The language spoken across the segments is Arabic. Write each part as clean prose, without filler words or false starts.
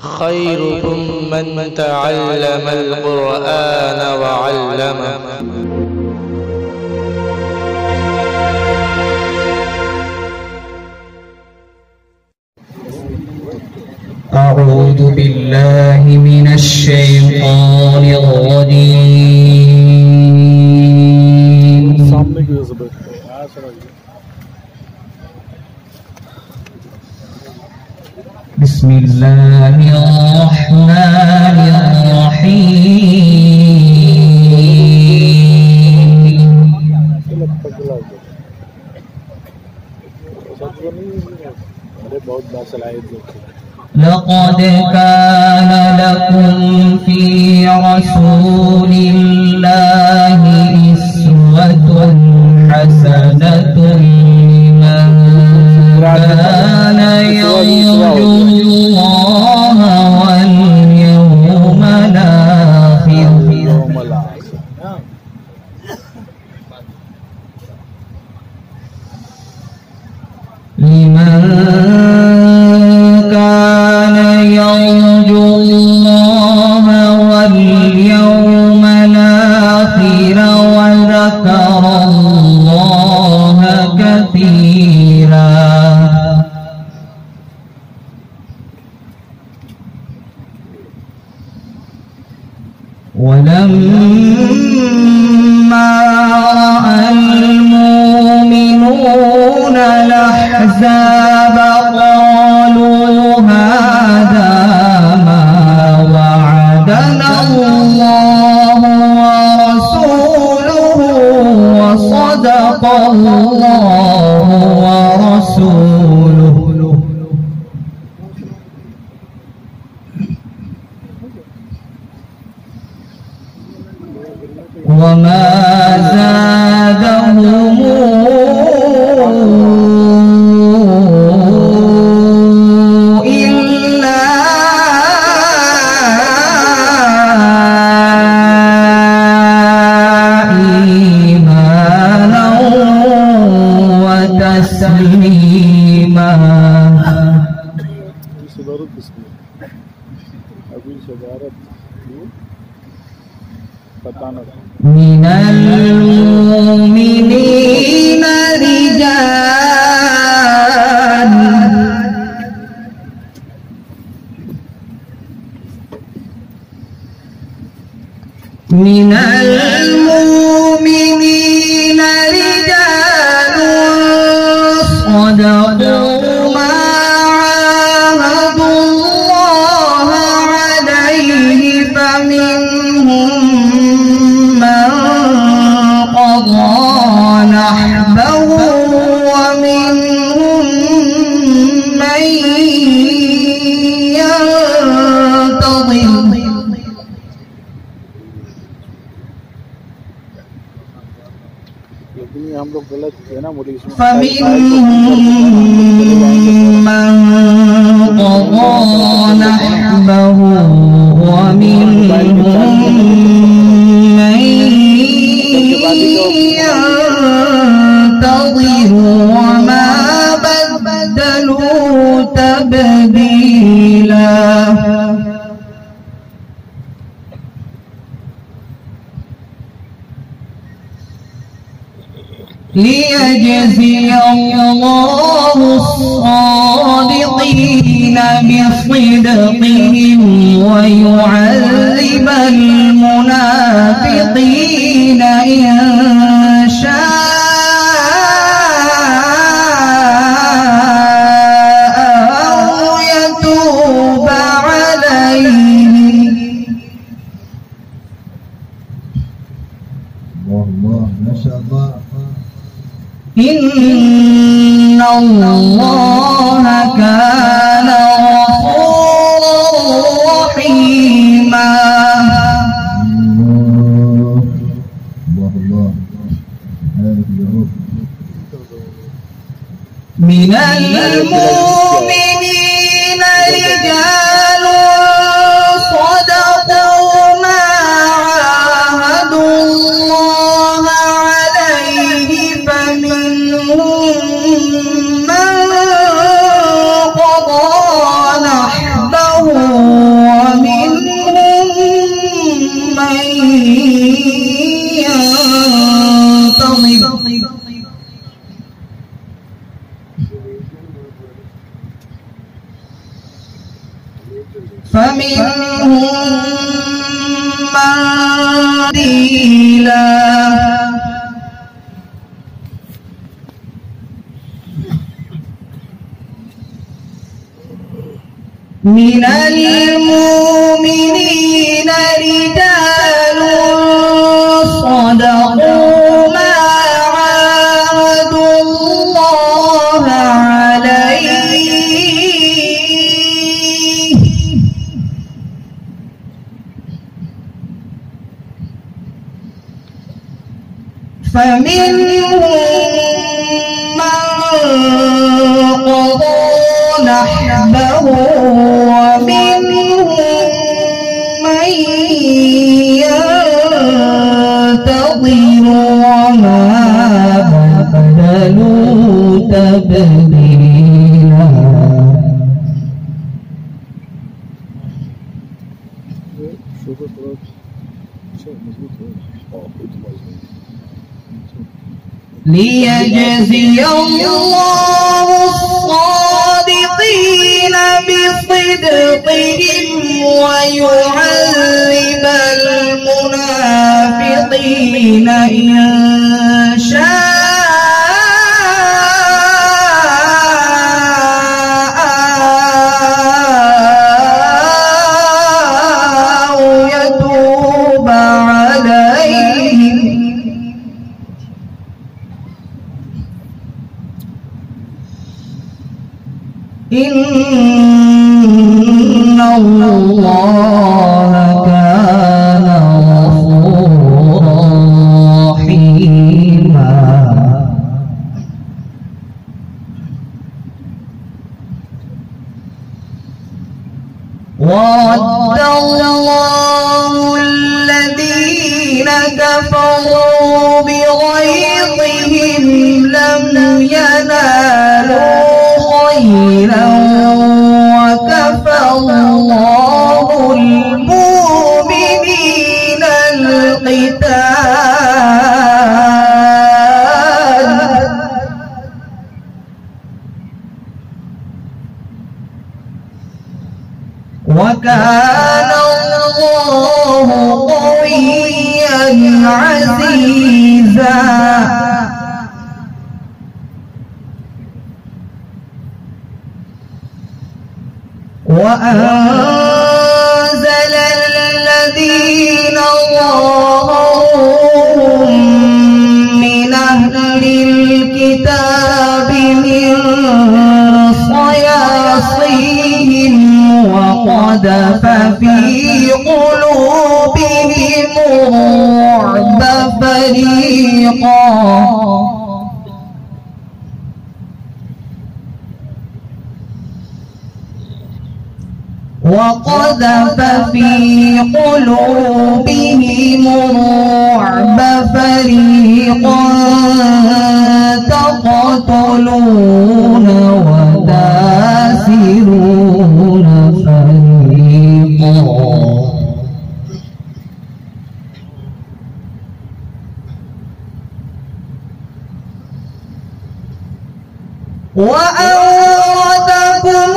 خيركم من تعلم القرآن وعلمه. أعوذ بالله من الشيطان الرجيم. بسم الله الرحمن الرحيم. لقد كان لكم في رسول الله أسوة حسنة لمن كان يرجو الله واليوم الآخر لمن كان يرجو الله واليوم الآخر وذكر الله كثيرا. ولما رأى المؤمنون الأحزاب قالوا هذا ما وعدنا الله ورسوله وصدق الله ورسوله. وما زادهم إلا إيمانا وتسليما. من المؤمنين رجال من المؤمنين رجال صدقوا ما عاهدوا الله عليه فمنهم من قضى نحبه ومنهم من ينتظر. فمنهم من قضى نحبه ومنهم من ينتظر وما بدلوا تبديلا. ليجزي الله الصادقين بصدقهم ويعذب المنافقين إن شاء أو يتوب عليهم. الله ما شاء الله. إن الله كان غفورا رحيما. من المؤمنين رجال صدقوا ما عاهدوا الله عليه فمنهم من قضى نحبه فمنهم من ديلا من المؤمنين رجال صدقوا ما عاهدوا الله عليه فمنهم من قضى نحبه ومنهم من ينتظر وما بدلوا تبديلا ليجزي الله الصادقين بصدقهم ويعذب المنافقين إن شاء أو يتوب عليهم إن الله كان غفورا رحيما ورد الله الذين كفروا بغيظهم لم ينالوا خيرا وكفى الله المؤمنين القتال وكان الله قويا عزيزا وأنزل الذين ظاهروهم من أهل الكتاب من صياصيهم وقذف في قلوبهم الرعب فريقا وقذف في قلوبهم الرعب فريقا تقتلون وتاسرون فريقا وأورثكم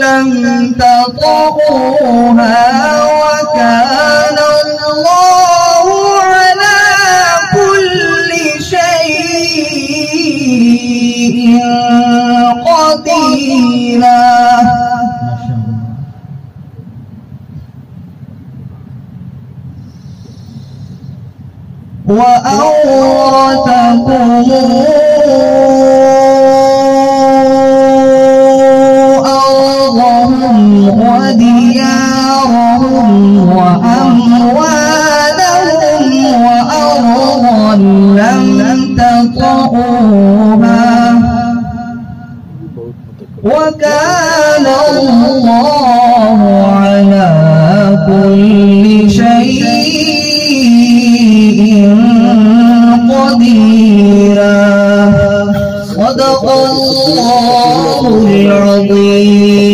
لم تطئوها وكان الله على كل شيء قديرا وأورثكم وديارهم وأموالهم وأرضا لم تطئوها وكان الله على كل شيء قديرا صدق الله العظيم.